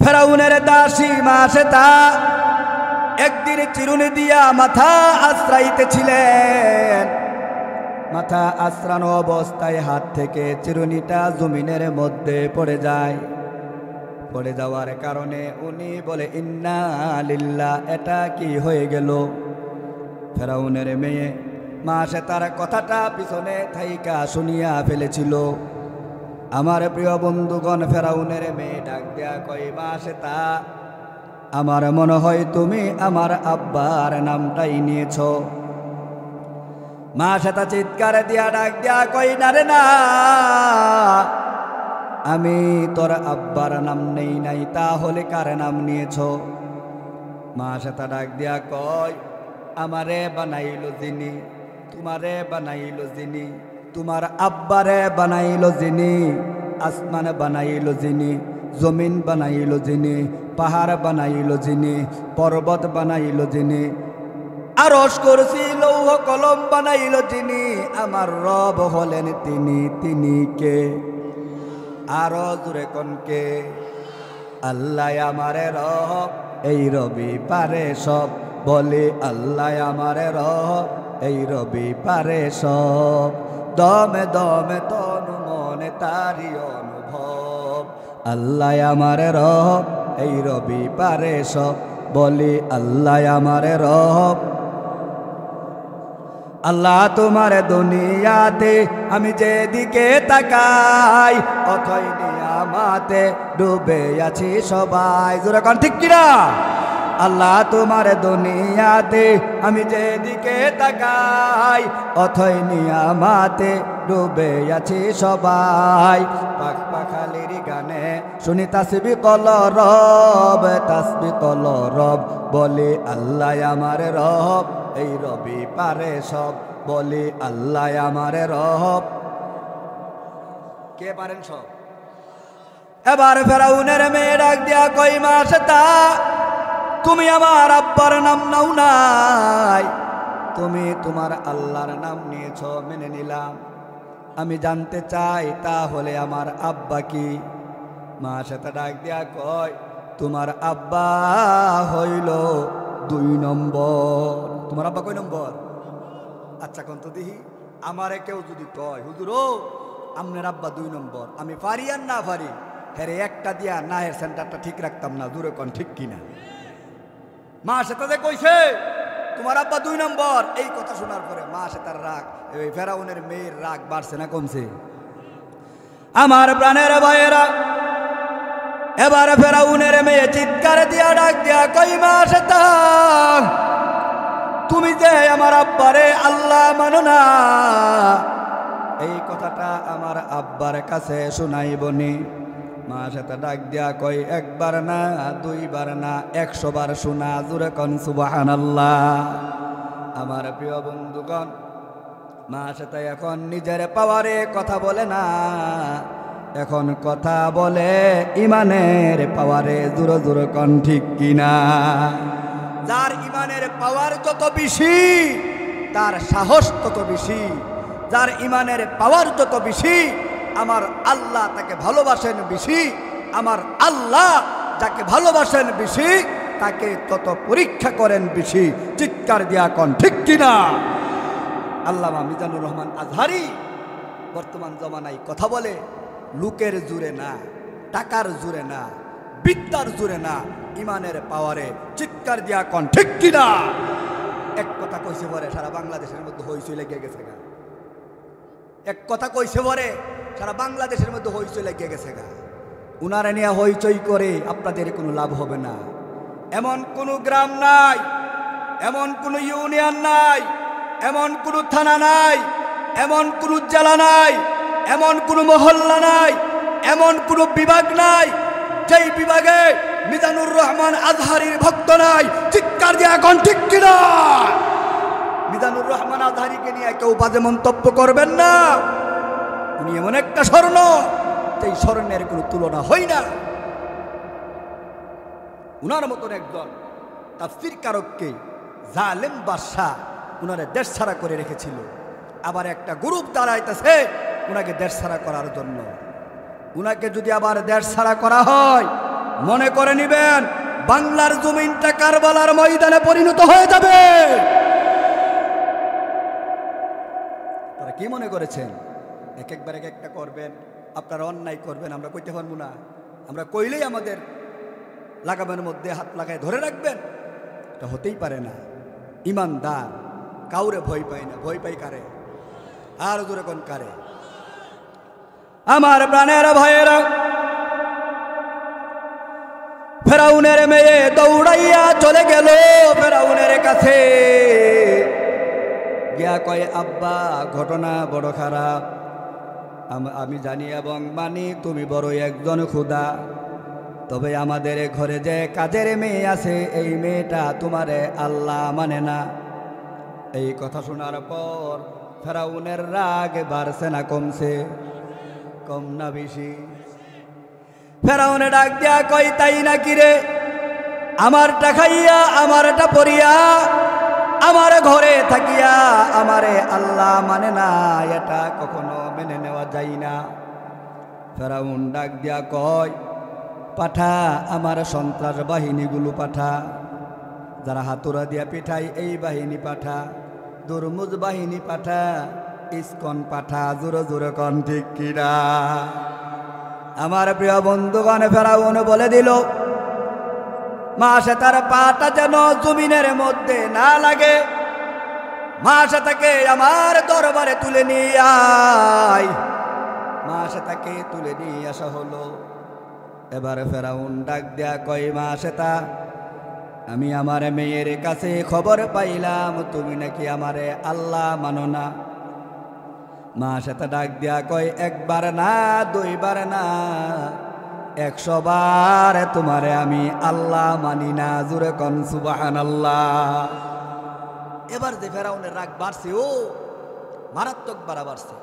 ফেরাউনের দাসী মা শ্বেতা একদিন চিরুনি দিয়া মাথা আশ্রাইতেছিলেন। মাথা আশ্রানো অবস্থায় হাত থেকে চিরুনিটা জমিনের মধ্যে পড়ে যায়। পড়ে যাওয়ার কারণে উনি বলে, ইন্না লিল্লাহ, এটা কি হয়ে গেল? ফেরাউনের মেয়ে মা শ্বেতার কথাটা পিছনে থাইকা শুনিয়া ফেলেছিল। আমার প্রিয় বন্ধুগণ, ফেরাউনের মেয়ে ডাক দেয়া কই, মা শ্বেতা, আমার মনে হয় তুমি আমার আব্বার নামটাই নিয়েছ। মা শ্বেতা চিৎকার দিয়া ডাক দেয়া কই, না রে না, আমি তোর আব্বার নাম নেই নাই, তাহলে কার নাম নিয়েছ? মা শ্বেতা ডাক দিয়া কয়, আমারে বানাইল যিনি, তোমারে বানাইল যিনি, তোমার আব্বারে বানাইল যিনি, আসমান বানাইল যিনি, জমিন বানাইল যিনি, পাহাড় বানাইল যিনি, পর্বত বানাইল যিনি, আরশ কুরসি লৌহ কলম বানাইল যিনি, আমার রব হলেন তিনি। তিনি কে? আরো জোরে কোন কে? আল্লাহ আমারে রব, এই রবি পারে সব। বলে আল্লাহ আমারে রব, এই রবি পারে সব। দমে দমে তনু মনে তারি অনুভব। আল্লাহ আমারে রব, এই রবি পারে সব। বলি আল্লাহ আমারে রব। আল্লাহ তোমার দুনিয়াতে আমি যেদিকে তাকাই, অথই নিয়ামতে ডুবে আছি সবাই। জোরে কোন ঠিক কিনা? আল্লাহ তোমার দুনিয়াতে আমি যেদিকে তাকাই, অথই নিয়ামতে ডুবে আছি সবাই। পাখ পাখালির গানে শুনি তাসবিহ কল রব, তাসবিহ কল রব। বলে আল্লাহ আমার রব, এই রবি পারে সব। বলে আল্লাহ আমার রব। কে পারেন সব? এবার ফেরাউনের মেয়ে ডাক দিয়া কই, মা শ্বেতা, তুমি আমার আব্বার নাম নাও নাই, তুমি তোমার আল্লাহর নাম নিয়েছ, মেনে নিলাম। আমি জানতে চাই তাহলে আমার আব্বা কি? মা শ্বেতা ডাক দিয়া কয়, তোমার আব্বা হইল 2 নম্বর। তোমার আব্বা কয় নম্বর? আচ্ছা কোন তো দিহি, আমারে কেউ যদি কয়, হুজুর ও আপনার আব্বা 2 নম্বর, আমি পারি আর না পারি, হ্যাঁ একটা দিয়া না এর সেন্টারটা ঠিক রাখতাম না। দূরে কোন ঠিক কিনা? মা শ্বেতা যে কইছে তোমার আব্বা 2 নম্বর, এই কথা শোনার পরে মা শ্বেতার রাগ, এই ফেরাউনের মেয়ের রাগ বাড়ছে না কমছে? আমার প্রাণের ভাইয়েরা, এবার ফেরাউনের মেয়ে চিৎকার দিয়া ডাক দিয়া কই, মা শ্বেতা, তুমি যে আমার আব্বারে আল্লাহ মানো না, এই কথাটা আমার আব্বার কাছে শোনাইবনি। মা শ্বেতা ডাক দিয়া কই, 1 বার না 2 বার না 100 বার শোনা। জোরে কোন সুবহানাল্লাহ। আমার প্রিয় বন্ধুগণ, মা শ্বেতা এখন নিজের পাওয়ারে কথা বলে না, এখন কথা বলে ইমানের পাওয়ারে। জোরে জোরে কোন ঠিক কিনা? যার ইমানের পাওয়ার যত বেশি, তার সাহস তত বেশি। যার ইমানের পাওয়ার যত বেশি, আমার আল্লাহ তাকে ভালোবাসেন বেশি। আমার আল্লাহ যাকে ভালোবাসেন বেশি, তাকে তত পরীক্ষা করেন বেশি। চিৎকার দিয়া কোন ঠিক কিনা? আল্লামা মিজানুর রহমান আজহারি বর্তমান জমানায় কথা বলে লোকের জোরে না, টাকার জোরে না, বিদ্যার জোরে না, ইমানের পাওয়ারে। চিৎকার দিয়া কোন ঠিক কিনা? এক কথা কইছে পরে সারা বাংলাদেশের মধ্যে হইচই লেগে গেছে গা। এক কথা কইছে পরে সারা বাংলাদেশের মধ্যে হইচই লেগে গেছে গা। উনারে নিয়ে হইচই করে আপনাদের কোনো লাভ হবে না। এমন কোনো গ্রাম নাই, এমন কোনো ইউনিয়ন নাই, এমন কোনো থানা নাই, এমন কোনো জেলা নাই, এমন কোনো মহল্লা নাই, এমন কোনো বিভাগ নাই যেই বিভাগে মিজানুর রহমান আজহারির ভক্ত নাই। চিৎকার দিয়ে এখন ঠিক কিনা? মিজানুর রহমান আজহারিকে নিয়ে কেউ বাজে মন্তব্য করবেন না। উনি এমন একটা স্বর্ণ, সেই স্বর্ণের কোনো তুলনা হয় না। উনার মতন একজন তাফসীর কারককে জালেম বাদশাহ উনারে দেশ ছাড়া করে রেখেছিল। আবার একটা গ্রুপ দাঁড়াইতেছে উনাকে দেশ ছাড়া করার জন্য। উনাকে যদি আবার দেশ ছাড়া করা হয়, মনে করে নিবেন বাংলার জমিনটা কারবালার ময়দানে পরিণত হয়ে যাবে। তারা কি মনে করেছেন এক একবার এক একটা করবেন, আপনারা অন্যায় করবেন, আমরা কইতে পারবো না? আমরা কইলেই আমাদের লাগামের মধ্যে হাত লাগায় ধরে রাখবেন? এটা হতেই পারে না। ইমানদার কাউরে ভয় পায় না। ভয় পাই কারে? আর জোরে কোন কারে? আমার প্রাণের ভাইয়েরা, ফেরাউনের মেয়ে দৌড়াইয়া চলে গেল ফেরাউনের কাছে, গিয়া কয় আব্বা ঘটনা বড় খারাপ, আমি জানি এবং মানি তুমি বড় একজন খোদা, তবে আমাদের ঘরে যে কাজের মেয়ে আছে এই মেয়েটা তোমারে আল্লাহ মানে না। এই কথা শোনার পর ফেরাউনের রাগ বাড়ছে না কমছে? কম না বেশি? ফেরাউনে ডাক দিয়া কই তাই নাকি রে, আমারটা খাইয়া আমারটা পরিয়া আমার ঘরে থাকিয়া আমারে আল্লাহ মানে না, এটা কখনো মেনে নেওয়া যায় না। ফেরাউন ডাক দিয়া কয় পাঠা আমার সন্ত্রাস বাহিনীগুলো পাঠা, যারা হাতুড়া দিয়া পিঠাই এই বাহিনী পাঠা, দুর্মুজ বাহিনী পাঠা, ইস্কন পাঠা, জোরে জোরে কন ঠিক কিনা? আমার প্রিয় বন্ধুগণ, ফেরাউন বলে দিল মাসে তার পাটা যেন জমিনের মধ্যে না লাগে, মাসে তাকে আমার দরবারে তুলে নিয়ে আয়। মাসে তাকে তুলে নিয়ে আসা হলো। এবার ফেরাউন ডাক দেয়া কয় মাসে তা আমি আমার মেয়ের কাছে খবর পাইলাম তুমি নাকি আমারে আল্লাহ মানো না। মাসে তা ডাক দেয়া কয় একবার না দুইবার না 100 বার তোমারে আমি আল্লাহ মানি না। জোরে কোন সুবহানাল্লাহ। এবার যে ফেরাউনের রাগ বাড়ছে, ও মারাত্মক বাড়ছে।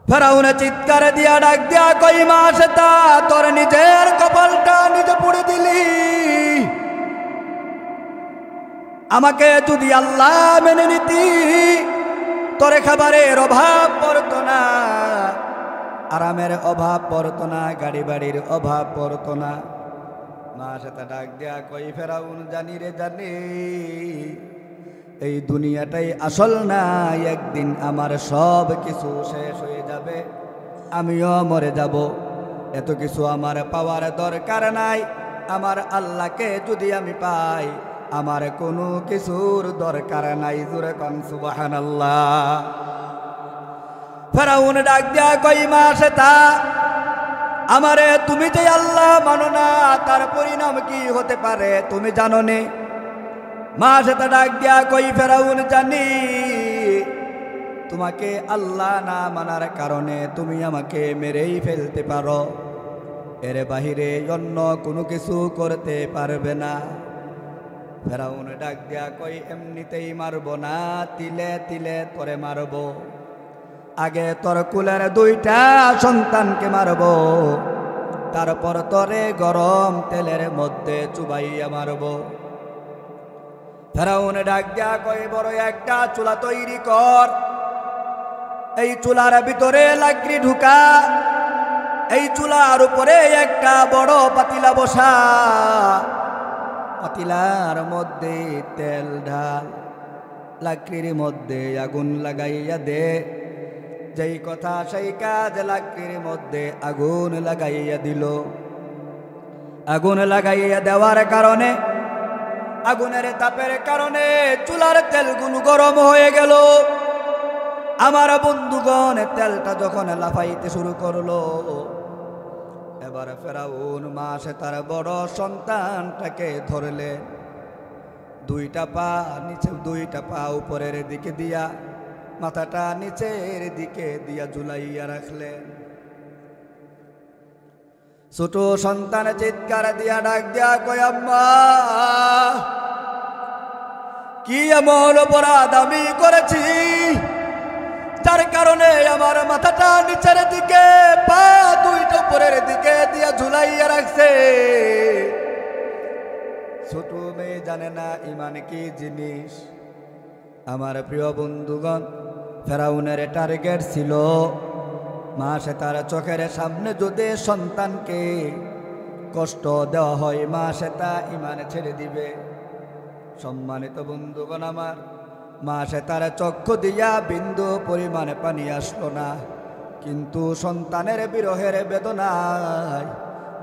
ফেরাউনে চিৎকার দিয়া ডাক দিয়া কই মাসে তা তোর নিজের কপালটা নিজে পুড়ে দিলি, আমাকে যদি আল্লাহ মেনে নিতি তোরে খাবারের অভাব পড়তো না, আরামের অভাব পড়তো না, গাড়ি বাড়ির অভাব পড়তো না। মাসে তা ডাক দিয়া কই ফেরাউন জানি রে জানি এই দুনিয়াটাই আসল না, একদিন আমার সব কিছু শেষ হয়ে যাবে, আমিও মরে যাব। এত কিছু আমার পাওয়ার দরকার নাই, আমার আল্লাহকে যদি আমি পাই আমার কোনো কিছুর দরকার নাই। জোরে কোন সুবহানাল্লাহ। ফেরাউন ডাক দিয়া কই মাসে তা আমারে তুমি যে আল্লাহ মানো না তার পরিণাম কি হতে পারে তুমি জানো নে? মাসে তা ডাক দিয়া কই ফেরাউন জানি তোমাকে আল্লাহ না মানার কারণে তুমি আমাকে মেরেই ফেলতে পারো, এর বাহিরে অন্য কোনো কিছু করতে পারবে না। ফেরাউন ডাক দিয়া কই এমনিতেই মারবো না, তিলে তিলে তোরে মারবো। আগে তোর কুলের 2টা সন্তানকে মারবো, তারপর তোরে গরম তেলের মধ্যে চুবাইয়া মারবো। ফেরাউন ডাক দিয়া কই বড় একটা চুলা তৈরি কর, এই চুলার ভিতরে লাকড়ি ঢুকা, এই চুলার উপরে একটা বড় পাতিলা বসা, পাতিলার মধ্যে তেল ঢাল, লাকড়ির মধ্যে আগুন লাগাইয়া দে। যেই কথা সেই কাজ, লাকড়ির মধ্যে আগুন লাগাইয়া দিল। আগুন লাগাইয়া দেওয়ার কারণে, আগুনের তাপের কারণে চুলার তেলগুলো গরম হয়ে গেল। আমার বন্ধুগণ তেলটা যখন লাফাইতে শুরু করলো, এবার ফেরাউন মাসে তার বড় সন্তানটাকে ধরলেন, 2টা পা নিচে 2টা পা উপরের দিকে দিয়া, মাথাটা নিচের দিকে দিয়া ঝুলাইয়া রাখলেন। ছোট সন্তান চিৎকার দিয়া ডাক দিয়া কয় আম্মা কি এমন অপরাধ আমি করেছি যার কারণে আমার মাথাটা নিচের দিকে, পা 2টা উপরের দিকে দিয়া ঝুলাইয়া রাখছে? ছোট মেয়ে জানে না ইমান কি জিনিস। আমার প্রিয় বন্ধুগণ, ফেরাউনের টার্গেট ছিল মাসে তার চোখের সামনে যদি সন্তানকে কষ্ট দেওয়া হয় মা সেটা ইমান ছেড়ে দিবে। সম্মানিত বন্ধুগণ আমার, মা সে তার চক্ষু দিয়া বিন্দু পরিমাণে পানি আসলো না, কিন্তু সন্তানের বিরহের বেদনায়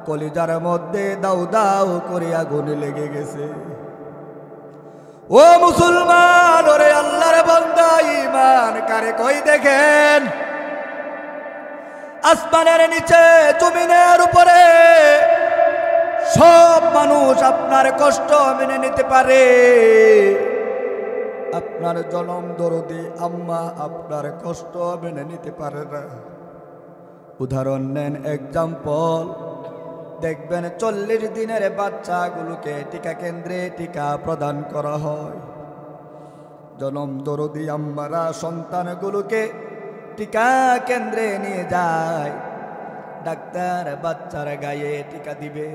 কলিজার মধ্যে দাউ দাউ করে আগুন লেগে গেছে। ও মুসলমান, ওরে আল্লাহর বান্দা, ঈমান কারে কই দেখেন? আসমানের নিচে জমিনের উপরে সব মানুষ আপনার কষ্ট মেনে নিতে পারে, আপনার জনম দরদি আম্মা আপনার কষ্ট মেনে নিতে পারে না। উদাহরণ নেন, এক্সাম্পল, দেখবেন 40 দিনের বাচ্চাগুলোকে টিকা কেন্দ্রে টিকা প্রদান করা হয়। জনম দরদি আম্মারা সন্তানগুলোকে টিকা কেন্দ্রে নিয়ে যায়, ডাক্তার বাচ্চার গায়ে টিকা দিবে,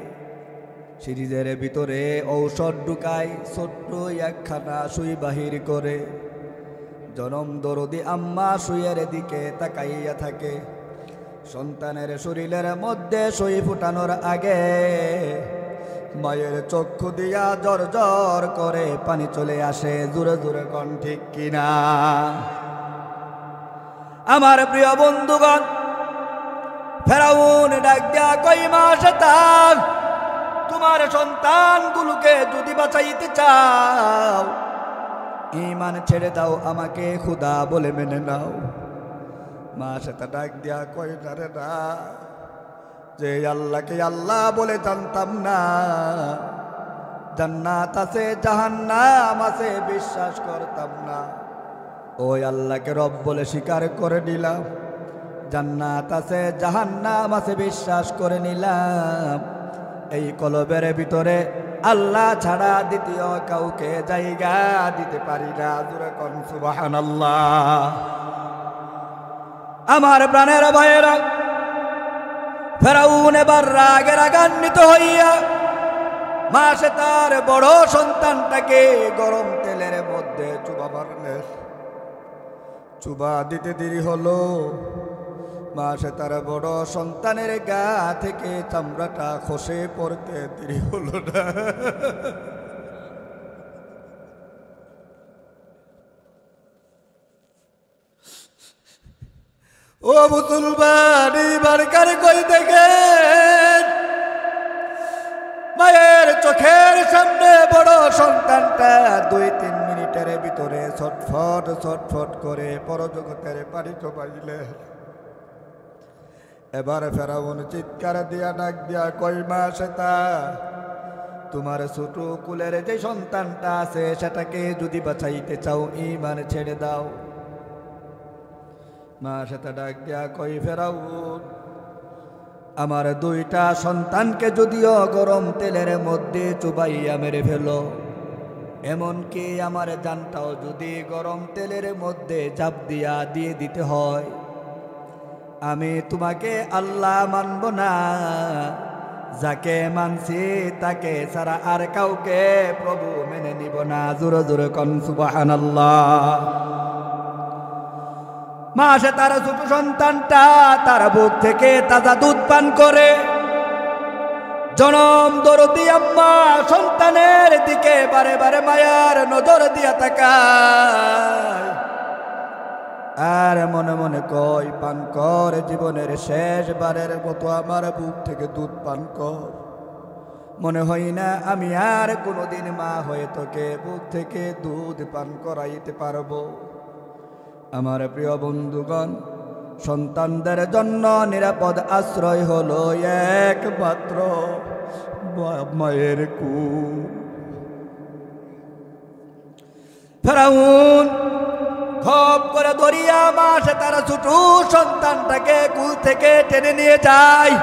সিরিজের ভিতরে ঔষধ ঢুকায়, ছোট্ট একখানা সুই বাহির করে। জনম দরদি আম্মা সুইয়ের দিকে তাকাইয়া থাকে। সন্তানের শরীরের মধ্যে সুই ফুটানোর আগে মায়ের চক্ষু দিয়া জর জর করে পানি চলে আসে। জোরে জোরে কোন ঠিক কিনা? আমার প্রিয় বন্ধুগণ, ফেরাউন ডাক দিয়া কই, মা শয়তান, তোমার সন্তানগুলোকে যদি বাঁচাইতে চাও ঈমান ছেড়ে দাও, আমাকে খোদা বলে মেনে নাও। মা সেটা ডাক দিয়া কই, না রে না, যে আল্লাহকে আল্লাহ বলে জানতাম না, জান্নাত আছে জাহান্নাম আছে বিশ্বাস করতাম না, ওই আল্লাহকে রব বলে স্বীকার করে নিলাম, জান্নাত আছে জাহান্নাম আছে বিশ্বাস করে নিলাম। এই কলবের ভিতরে আল্লাহ ছাড়া দ্বিতীয় কাউকে জায়গা দিতে পারি না। জোরে কোন সুবহানাল্লাহ। আমার প্রাণের ভাইয়েরা, ফেরাউন এবার রাগে রাগান্বিত হইয়া মা সে তার বড় সন্তানটাকে গরম তেলের মধ্যে চুবা মারলেন। চুবা দিতে দেরি হলো, মা সে তার বড় সন্তানের গা থেকে চামড়াটা খসে পড়তে দেরি হলো না। ও মুসলমান, এইবার কারে কই দেখেন? মায়ের চোখের সামনে বড় সন্তানটা 2-3 মিনিটের ভিতরে ছটফট ছটফট করে পরজগতের পানি চোবাইলে। এবার ফেরাউন চিৎকার দিয়া ডাক দিয়া কই, মা সেটা, তোমার ছোট কুলের যে সন্তানটা আছে সেটাকে যদি বাঁচাইতে চাও ঈমান ছেড়ে দাও। মা সেটা ডাক দিয়া কই, ফেরাউন, আমার 2টা সন্তানকে যদিও গরম তেলের মধ্যে চুবাইয়া মেরে ফেলো, এমনকি আমার জানটাও যদি গরম তেলের মধ্যে চাপ দিয়া দিয়ে দিতে হয়, আমি তোমাকে আল্লাহ মানব না। যাকে মানছি তাকে ছাড়া আর কাউকে প্রভু মেনে নিব না। জোরে জোরে কোন সুবহানাল্লাহ। মা সে তার ছোট সন্তানটা তার বুক থেকে তাজা দুধ পান করে। জনম দরদি আম্মা সন্তানের দিকে বারে বারে মায়ার নজর দিয়া তাকায়, আর মনে মনে কয়, পান কর, জীবনের শেষবারের মতো আমার বুক থেকে দুধ পান কর। মনে হয় না আমি আর কোনোদিন মা হয়ে তোকে বুক থেকে দুধ পান করাইতে পারবো। আমার প্রিয় বন্ধুগণ, সন্তানদের জন্য নিরাপদ আশ্রয় হলো একমাত্র মায়ের কুল। ফেরাউন খপ করে ধরিয়া মা সে তার ছোট সন্তানটাকে কুল থেকে টেনে নিয়ে যায়।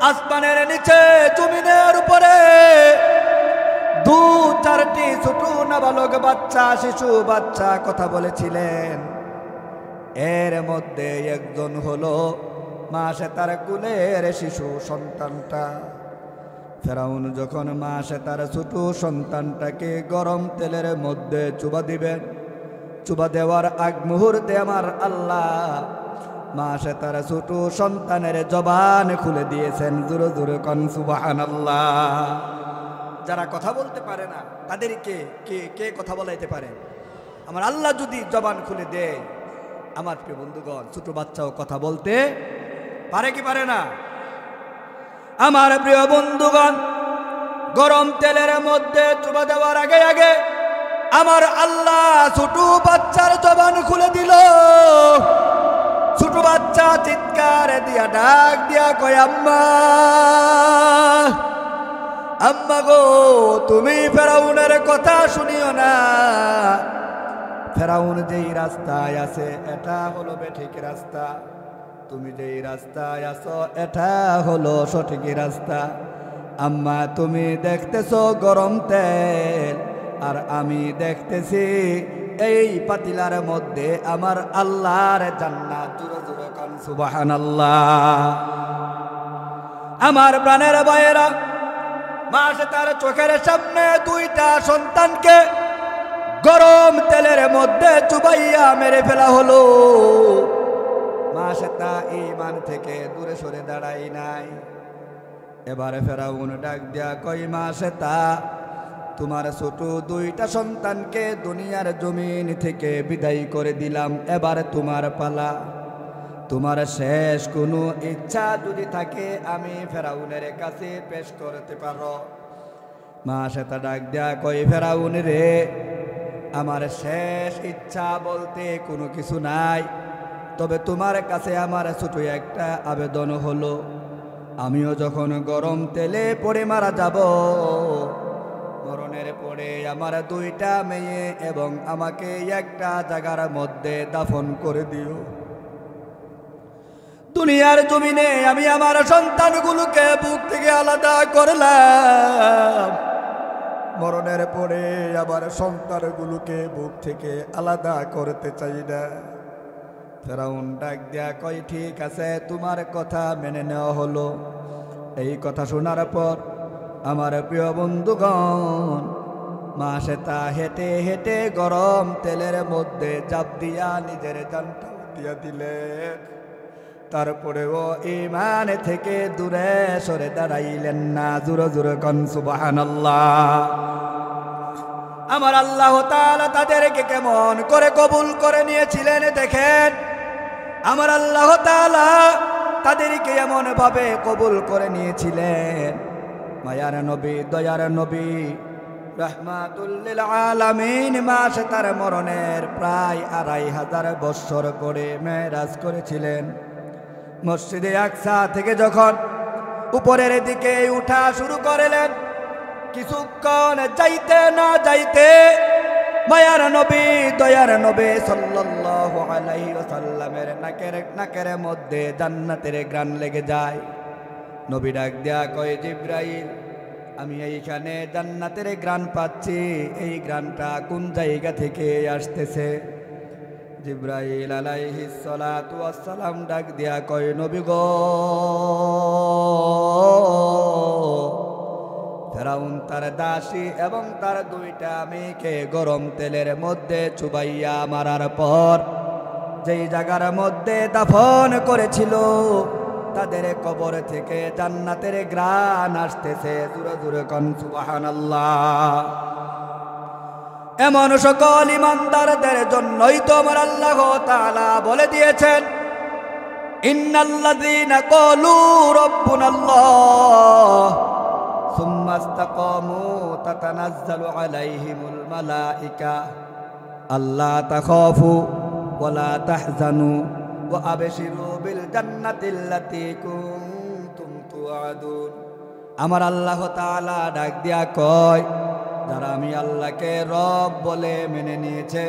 আসমানের নিচে জমিনের উপরে 2-4টি ছোট নাবালক বাচ্চা, শিশু বাচ্চা কথা বলেছিলেন। এর মধ্যে একজন হলো মা সে তার কুলের শিশু সন্তানটা। ফেরাউন যখন মা সে তার ছোট সন্তানটাকে গরম তেলের মধ্যে চুবা দিবেন, চুবা দেওয়ার আগ মুহূর্তে আমার আল্লাহ মা সে তার ছোট সন্তানের জবান খুলে দিয়েছেন। জোরে জোরে কোন সুবহানাল্লাহ। যারা কথা বলতে পারে না তাদেরকে কে কথা বলাইতে পারে? আমার আল্লাহ যদি জবান খুলে দেয়, আমার প্রিয় বন্ধুগণ, ছোট বাচ্চাও কথা বলতে পারে কি পারে না? আমার প্রিয় বন্ধুগণ, গরম তেলের মধ্যে চুবা দেওয়ার আগে আগে আমার আল্লাহ ছোট বাচ্চার জবান খুলে দিল। ছোট বাচ্চা চিৎকার দিয়া ডাক দিয়া কয়, আম্মা, আম্মা গো, তুমি ফেরাউনের কথা শুনিও না। ফেরাউন যেই রাস্তায় আছে এটা হলো বেঠিক রাস্তা, তুমি যেই রাস্তায় আছো এটা হলো সঠিক রাস্তা। আম্মা, তুমি দেখতেছো গরম তেল, আর আমি দেখতেছি এই পাতিলার মধ্যে আমার আল্লাহর জান্নাত। জোরে জোরে কান সুবহানাল্লাহ। আমার প্রাণের ভাইয়েরা, মা সে তার চোখের সামনে দুইটা সন্তানকে গরম তেলের মধ্যে চুবাইয়া মেরে ফেলা হলো। মা সে তা ঈমান থেকে দূরে সরে দাঁড়াই নাই। এবারে ফেরাউন ডাক দিয়া কই, মা সে তা, তোমার ছোট দুইটা সন্তানকে দুনিয়ার জমিন থেকে বিদায় করে দিলাম, এবারে তোমার পালা। তোমার শেষ কোনো ইচ্ছা যদি থাকে আমি ফেরাউনের কাছে পেশ করতে পারো। মা সে তা ডাক দিয়া কই, ফেরাউন রে, আমার শেষ ইচ্ছা বলতে কোনো কিছু নাই, তবে তোমার কাছে আমার ছোট একটা আবেদন হলো, আমিও যখন গরম তেলে পড়ে মারা যাব, মরণের পরে আমার দুইটা মেয়ে এবং আমাকে একটা জায়গার মধ্যে দাফন করে দিও। দুনিয়ার জমিনে আমি আমার সন্তানগুলোকে বুক থেকে আলাদা করলাম, মরণের পরে আমার সন্তানগুলোকে বুক থেকে আলাদা করতে চাই না। ফেরাউন ডাক দিয়া কয়, ঠিক আছে, তোমার কথা মেনে নেওয়া হলো। এই কথা শোনার পর আমার প্রিয় বন্ধুগণ, মা সে তা হেঁটে হেঁটে গরম তেলের মধ্যে চাপ দিয়া নিজের জানটা দিয়া দিলেন। তারপরেও ঈমান থেকে দূরে সরে দাঁড়াইলেন না। জোরে জোরে কোন সুবহানাল্লাহ। আমার আল্লাহ তাআলা তাদেরকে কেমন করে কবুল করে নিয়েছিলেন দেখেন। আমার আল্লাহ তাআলা তাদেরকে এমন ভাবে কবুল করে নিয়েছিলেন, মায়ার নবী, দয়ার নবী, রাহমাতুল লিল আলামিন মা সে তার মরণের প্রায় ২৫০০ বছর পরে মেরাজ করেছিলেন। মসজিদে আকসা থেকে যখন উপরের দিকে উঠা শুরু করলেন, কিছুক্ষণ যাইতে না যাইতে মায়ার নবী, দয়ার নবী সাল্লাল্লাহু আলাইহি ওয়াসাল্লামের নাকের মধ্যে জান্নাতের ঘ্রাণ লেগে যায়। নবী ডাক দেয়া কয়, জিবরাইল, আমি এইখানে জান্নাতের ঘ্রাণ পাচ্ছি, এই ঘ্রাণটা কোন জায়গা থেকে আসতেছে? জিবরাইল আলাইহিস সালাতু ওয়াস সালাম ডাক দেয়া কয়, নবী গো, ফেরাউন তার দাসী এবং তার দুইটা মেয়েকে গরম তেলের মধ্যে চুবাইয়া মারার পর যেই জায়গার মধ্যে দাফন করেছিল তাদের কবর থেকে জান্নাতের ঘ্রাণ আসতেছে। জোরে জোরে কোন সুবহানাল্লাহ। এমন সকল ইমানদারদের জন্যই তো আমার আল্লাহ তাআলা বলে দিয়েছেন, ইন্নাল্লাযীনা ক্বালু রাব্বুনাল্লাহ সুম্মা ইসতাকামু তাতানাজ্জালু আলাইহিমুল মালায়েকা আল্লা তাখাফু ওয়া লা তাহজানু ওয়া আবশিরু বিল জান্নাতিল্লাতী কুনতুম তুআদুন। আমার আল্লাহ তাআলা ডাক দিয়া কয়, যারা আমি আল্লাহকে রব বলে মেনে নিয়েছে,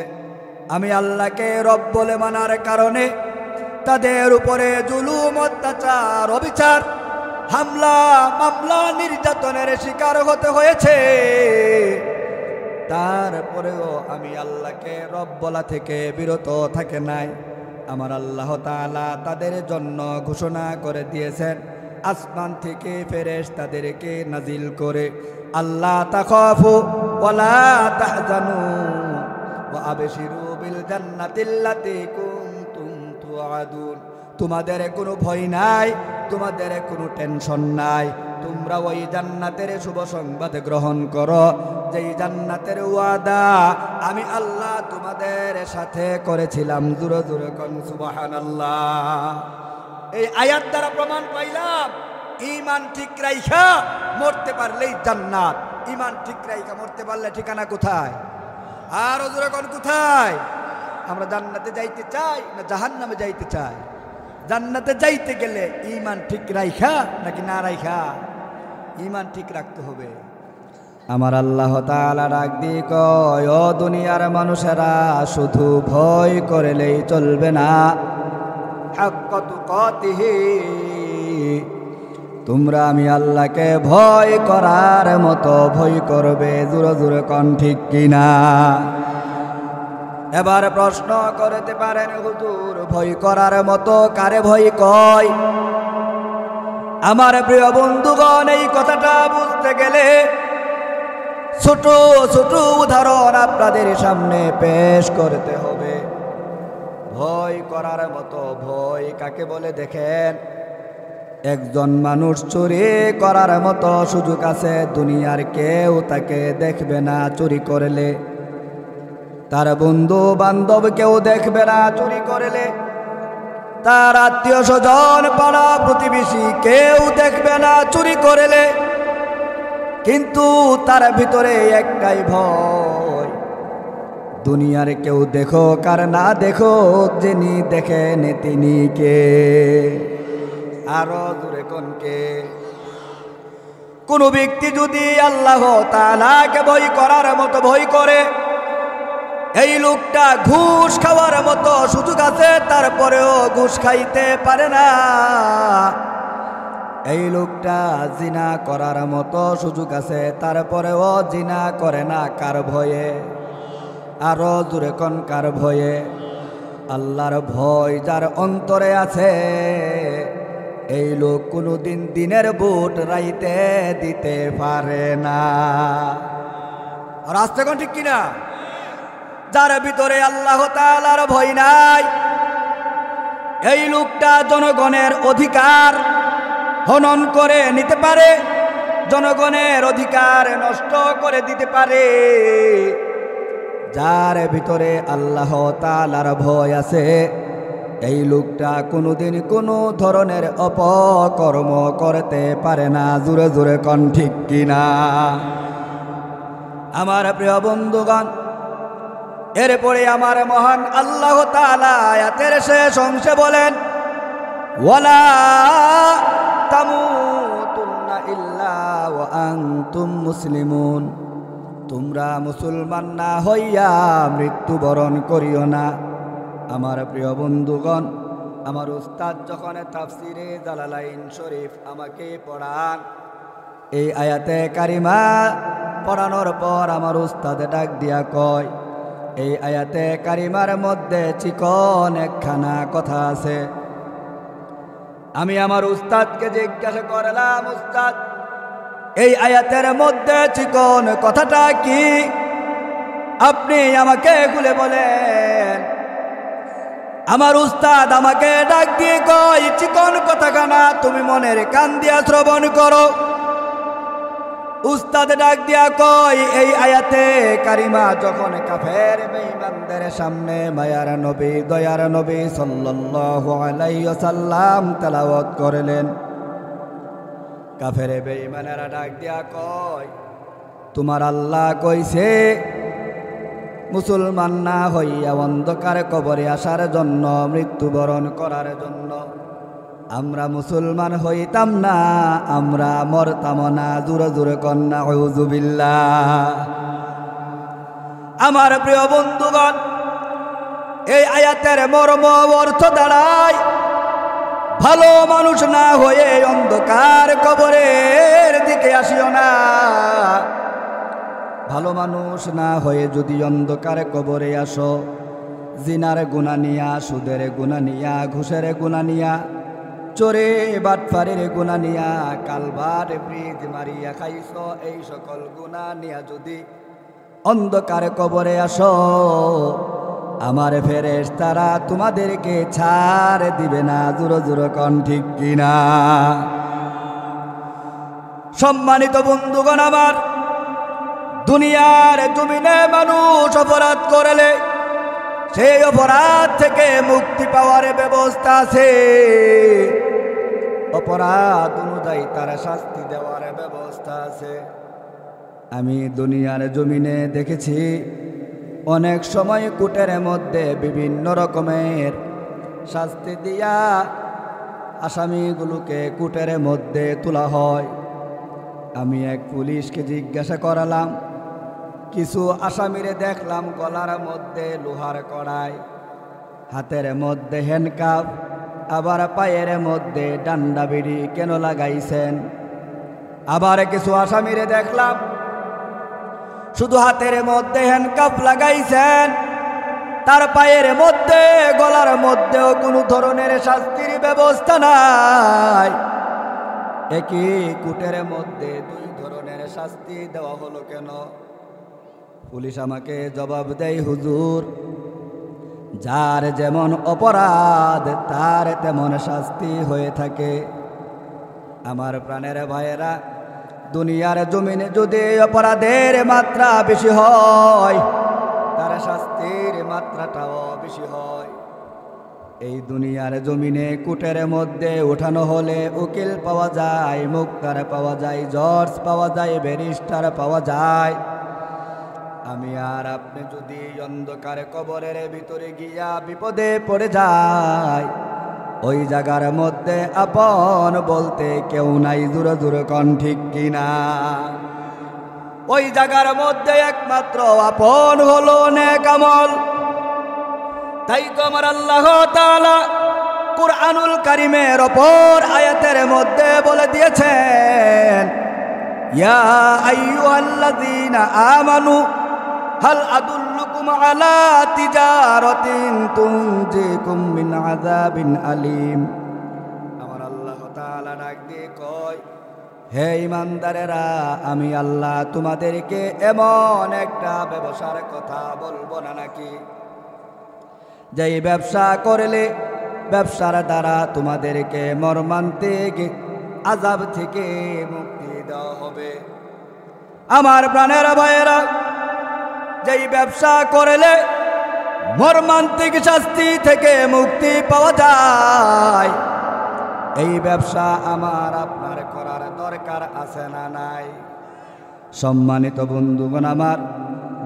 আমি আল্লাহকে রব বলে মানার কারণে তাদের উপরে জুলুম, অত্যাচার, অবিচার, হামলা, মামলা, নির্যাতনের শিকার হতে হয়েছে, তারপরেও আমি আল্লাহকে রব বলা থেকে বিরত থাকে নাই। আমার আল্লাহ তাআলা তাদের জন্য ঘোষণা করে দিয়েছেন, আসমান থেকে ফেরেশতাদেরকে নাজিল করে, আল্লাহ তাখাফু ওয়া লা তাহজানু ওয়া আবশিরু বিল জান্নাতিল্লাতী কুনতুম তুআদুন। তোমাদের কোনো ভয় নাই, তোমাদের কোনো টেনশন নাই। তোমরা ওই জান্নাতের শুভ সংবাদ গ্রহণ করো, যেই জান্নাতের ওয়াদা আমি আল্লাহ তোমাদের সাথে করেছিলাম। জোরে জোরে কোন সুবহানাল্লাহ। এই আয়াত দ্বারা প্রমাণ পাইলাম ঈমান ঠিক রাইখা মরতে পারলেই জান্নাত। ঈমান ঠিক রাইখা মরতে পারলে ঠিকানা কোথায়? আর জোরে কোন কোথায়? আমরা জান্নাতে যাইতে চাই না জাহান্নামে যাইতে চাই? জান্নাতে যাইতে গেলে ঈমান ঠিক রাইখা নাকি না রাইখা? ঈমান ঠিক রাখতে হবে। আমার আল্লাহ তাআলা ডাক দিয়ে কয়, ও দুনিয়ার মানুষেরা, শুধু ভয় করলেই চলবে না, হাক্কা তুকাতিহি, তোমরা আমি আল্লাহকে ভয় করার মতো ভয় করবে। জোরে জোরে কোন ঠিক কিনা? এবার প্রশ্ন করতে পারেন, হুজুর ভয় করার মতো কারে ভয় কয়? আমার প্রিয় বন্ধুগণ, এই কথাটা বুঝতে গেলে ছোট ছোট উদাহরণ আপনাদের সামনে পেশ করতে হবে। ভয় করার মতো ভয় কাকে বলে দেখেন? একজন মানুষ চুরি করার মতো সুযোগ আছে, দুনিয়ার কেউ তাকে দেখবে না চুরি করলে, তার বন্ধু বান্ধব কেউ দেখবে না চুরি করলে, তার আত্মীয় স্বজন পাড়া প্রতিবেশী কেউ দেখবে না চুরি করলে, কিন্তু তার ভিতরে একটাই ভয়, দুনিয়ার কেউ দেখো কার না দেখো, যিনি দেখেন তিনি কে? আরো জোরে কোন কে? কোন ব্যক্তি যদি আল্লাহ তাআলাকে ভয় করার মতো ভয় করে, এই লোকটা ঘুষ খাওয়ার মতো সুযোগ আছে, তারপরেও ঘুষ খাইতে পারে না। এই লোকটা জিনা করার মতো সুযোগ আছে, তারপরেও জিনা করে না। কার ভয়ে? আরো জোরে কোন কার ভয়ে? আল্লাহর ভয় যার অন্তরে আছে, এই লোক কোনোদিন দিনের বুট রাইতে দিতে পারে না। আর আসতে কোন ঠিক কিনা? যার ভিতরে আল্লাহ তাআলার ভয় নাই, এই লোকটা জনগণের অধিকার হনন করে নিতে পারে, জনগণের অধিকার নষ্ট করে দিতে পারে। যার ভিতরে আল্লাহ তাআলার ভয় আছে, এই লোকটা কোনোদিন কোনো ধরনের অপকর্ম করতে পারে না। জোরে জোরে কোন ঠিক কিনা? আমার প্রিয় বন্ধুগণ, এরপরে আমার মহান আল্লাহ তাআলা আয়াতের শেষ অংশে বলেন, ওয়ালা তামুতুন্না ইল্লা ওয়া আনতুম মুসলিমুন, তোমরা মুসলমান না হইয়া মৃত্যুবরণ করিও না। আমার প্রিয় বন্ধুগণ, আমার উস্তাদ যখন তাফসিরে জালালাইন শরীফ আমাকে পড়ান, এই আয়াতে কারিমা পড়ানোর পর আমার উস্তাদ ডাক দিয়া কয়, এই আয়াতে কারিমার মধ্যে চিকন একখানা কথা আছে। আমি আমার উস্তাদকে জিজ্ঞাসা করলাম, উস্তাদ এই আয়াতের মধ্যে চিকন কথাটা কি? আপনি আমাকে খুলে বলেন। আমার উস্তাদ আমাকে ডাক দিয়ে কয়, চিকন কথা কানা তুমি মনের কান দিয়া শ্রবণ করো। উস্তাদ ডাক দিয়া কয়, এই আয়াতে কারিমা যখন কাফের বেঈমানদের সামনে মায়ার নবী দয়ার নবী সাল্লাল্লাহু আলাইহি ওয়াসাল্লাম তেলাওয়াত করলেন, কাফের বেঈমানেরা ডাক দিয়া কয়, তোমার আল্লাহ কইছে মুসলমান না হইয়া অন্ধকার কবরে আসার জন্য, মৃত্যুবরণ করার জন্য। আমরা মুসলমান হইতাম না, আমরা মরতাম না। জোরে জোরে কন্যা আউযুবিল্লাহ। আমার প্রিয় বন্ধুগণ, এই আয়াতের মর্ম অর্থ দাঁড়ায়, ভালো মানুষ না হয়ে অন্ধকার কবরের দিকে আসিও না। ভালো মানুষ না হয়ে যদি অন্ধকার কবরে আসো, জিনার গুনাহ নিয়া, সুদের গুনাহ নিয়া, ঘুষের গুনাহ নিয়া, চোরে বাটপারের গুনাহ নিয়া, কালভার ব্রিজ মারিয়া খাইছো, এই সকল গুনাহ নিয়া যদি অন্ধকার কবরে আসো, আমার ফেরেশতারা তোমাদেরকে ছাড় দিবে না। জোরে জোরে কোন ঠিক কিনা? সম্মানিত বন্ধুগণ আমার, দুনিয়ার জমিনে মানুষ অপরাধ করলে সেই অপরাধ থেকে মুক্তি পাওয়ার ব্যবস্থা আছে। অপরাধ অনুযায়ী তার শাস্তি দেওয়ার ব্যবস্থা আছে। আমি দুনিয়ার জমিনে দেখেছি অনেক সময় কোর্টের মধ্যে বিভিন্ন রকমের শাস্তি দিয়া আসামিগুলোকে কোর্টের মধ্যে তোলা হয়। আমি এক পুলিশকে জিজ্ঞাসা করালাম, কিছু আসামিরে দেখলাম গলার মধ্যে লোহার কড়াই, হাতের মধ্যে হ্যান্ডকাপ, আবার পায়ের মধ্যে ডান্ডা বিড়ি কেন লাগাইছেন? আবার কিছু আসামিরে দেখলাম শুধু হাতের মধ্যে হ্যান্ডকাপ লাগাইছেন, তার পায়ের মধ্যে গলার মধ্যেও কোনো ধরনের শাস্তির ব্যবস্থা নাই। একই কোর্টের মধ্যে দুই ধরনের শাস্তি দেওয়া হলো কেন? পুলিশ আমাকে জবাব দেয়, হুজুর, যার যেমন অপরাধ তার তেমন শাস্তি হয়ে থাকে। আমার প্রাণের ভাইয়েরা, দুনিয়ার জমিনে যদি অপরাধের মাত্রা বেশি হয়, তার শাস্তির মাত্রাটাও বেশি হয়। এই দুনিয়ার জমিনে কোর্টের মধ্যে উঠানো হলে উকিল পাওয়া যায়, মুক্তার পাওয়া যায়, জজ পাওয়া যায়, ব্যারিস্টার পাওয়া যায়। আমি আর আপনি যদি অন্ধকার কবরের ভিতরে গিয়া বিপদে পড়ে যাই, ওই জায়গার মধ্যে আপন বলতে কেউ নাই। জোরে জোরে কোন ঠিক কিনা? ওই জায়গার মধ্যে একমাত্র আপন হলো নেক আমল। তাই তো আমার আল্লাহ তাআলা কুরআনুল কারীমের অপর আয়াতের মধ্যে বলে দিয়েছেন, ইয়া আইয়ুহাল্লাযীনা আমানু হাল আদুল্লুকুম আলা তিজারাতিন তুনজিকুম মিন আযাবিন আলীম। আমার আল্লাহ তাআলা ডাক দিয়ে কয়, হে ঈমানদারেরা, আমি আল্লাহ তোমাদেরকে এমন একটা ব্যবসার কথা বলবো না নাকি, যেই ব্যবসা করলে ব্যবসার দ্বারা তোমাদেরকে মর্মান্তিক আযাব থেকে মুক্তি দেওয়া হবে। আমার প্রাণের ভাইয়েরা, যেই ব্যবসা করলে মর্মান্তিক শাস্তি থেকে মুক্তি পাওয়া যায়, এই ব্যবসা আমার আপনার করার দরকার আছে না নাই? সম্মানিত বন্ধুগণ আমার,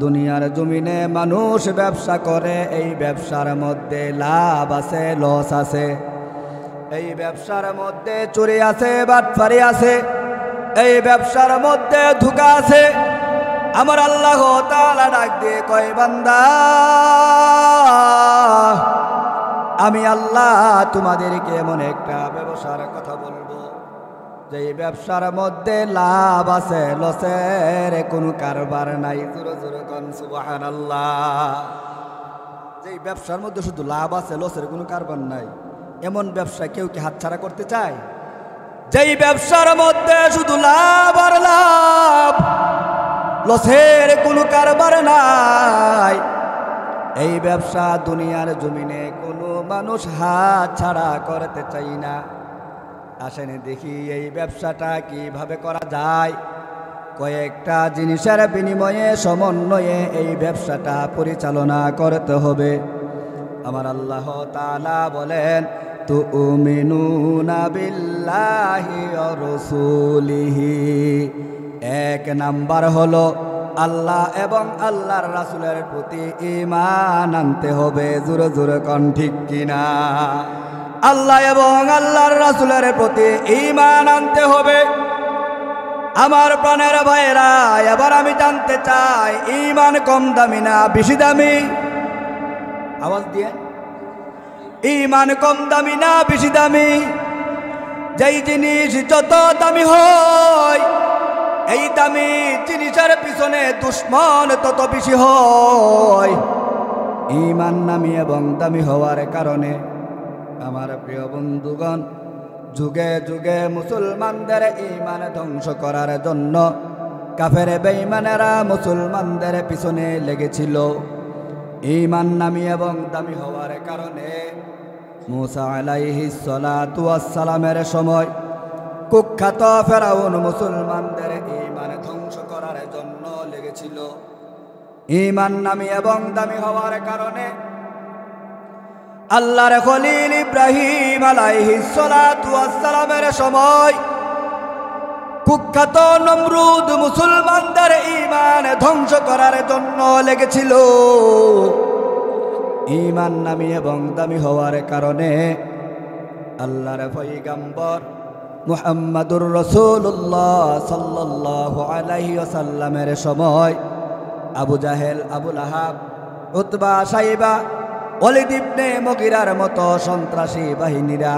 দুনিয়ার জমিনে মানুষ ব্যবসা করে, এই ব্যবসার মধ্যে লাভ আছে, লস আছে। এই ব্যবসার মধ্যে চুরি আছে, বাটপারি আছে, এই ব্যবসার মধ্যে ধোঁকা আছে। আমার আল্লাহ তাআলা ডাক দিয়ে কয়, বান্দা, আমি আল্লাহ তোমাদেরকে এমন একটা ব্যবসার কথা বলবো, যে ব্যবসার মধ্যে লাভ আছে, লসের কোনো কারবার নাই। জোরে জোরে কোন সুবহানাল্লাহ। যে ব্যবসার মধ্যে শুধু লাভ আছে, লসের কোনো কারবার নাই, এমন ব্যবসা কেউ কি হাতছাড়া করতে চায়? যেই ব্যবসার মধ্যে শুধু লাভ আর লাভ, লসের কোনো কারবার নাই, এই ব্যবসা দুনিয়ার জমিনে কোনো মানুষ হাত ছাড়া করতে চাই না। আসেন দেখি এই ব্যবসাটা কিভাবে করা যায়। কয়েকটা জিনিসের বিনিময়ে, সমন্বয়ে এই ব্যবসাটা পরিচালনা করতে হবে। আমার আল্লাহ তাআলা বলেন, তুমিনুনা বিল্লাহি ওয়া রাসূলিহি। এক নাম্বার হলো আল্লাহ এবং আল্লাহর রাসূলের প্রতি ঈমান আনতে হবে। জোরে জোরে কোন ঠিক কিনা? আল্লাহ এবং আল্লাহর রাসূলের প্রতি ঈমান আনতে হবে। আমার প্রাণের ভাইয়েরা, এবার আমি জানতে চাই, ঈমান কম দামি না বেশি দামি? আওয়াজ দিয়ে, ঈমান কম দামি না বেশি দামি? যেই জিনিস যত দামি হয়, এই দামি জিনিসের পিছনে দুশ্মন তত বেশি হয়। ঈমান নামি এবং দামি হওয়ার কারণে আমার প্রিয় বন্ধুগণ, যুগে যুগে মুসলমানদের ঈমান ধ্বংস করার জন্য কাফের বেঈমানেরা মুসলমানদের পিছনে লেগেছিল। ঈমান নামী এবং দামি হওয়ার কারণে মূসা আলাইহিস সালাতু ওয়াস সালামের সময় কুখ্যাত ফেরাউন মুসলমানদের ঈমান ধ্বংস করার জন্য লেগেছিল। ঈমান নামী এবং দামি হওয়ার কারণে আল্লাহর খলিল ইব্রাহিম আলাইহিস সালাতু ওয়াস সালামের সময় কুখ্যাত নমরুদ মুসলমানদের ঈমান ধ্বংস করার জন্য লেগেছিল। ঈমান নামী এবং দামি হওয়ার কারণে আল্লাহর পয়গম্বর মুহাম্মাদুর রাসূলুল্লাহ সাল্লাল্লাহু আলাইহি ওয়াসাল্লামের সময় আবু জাহেল, আবু লাহাব, উতবা, সাইবা, ওয়ালিদ ইবনে মুগীরার মতো সন্ত্রাসী বাহিনীরা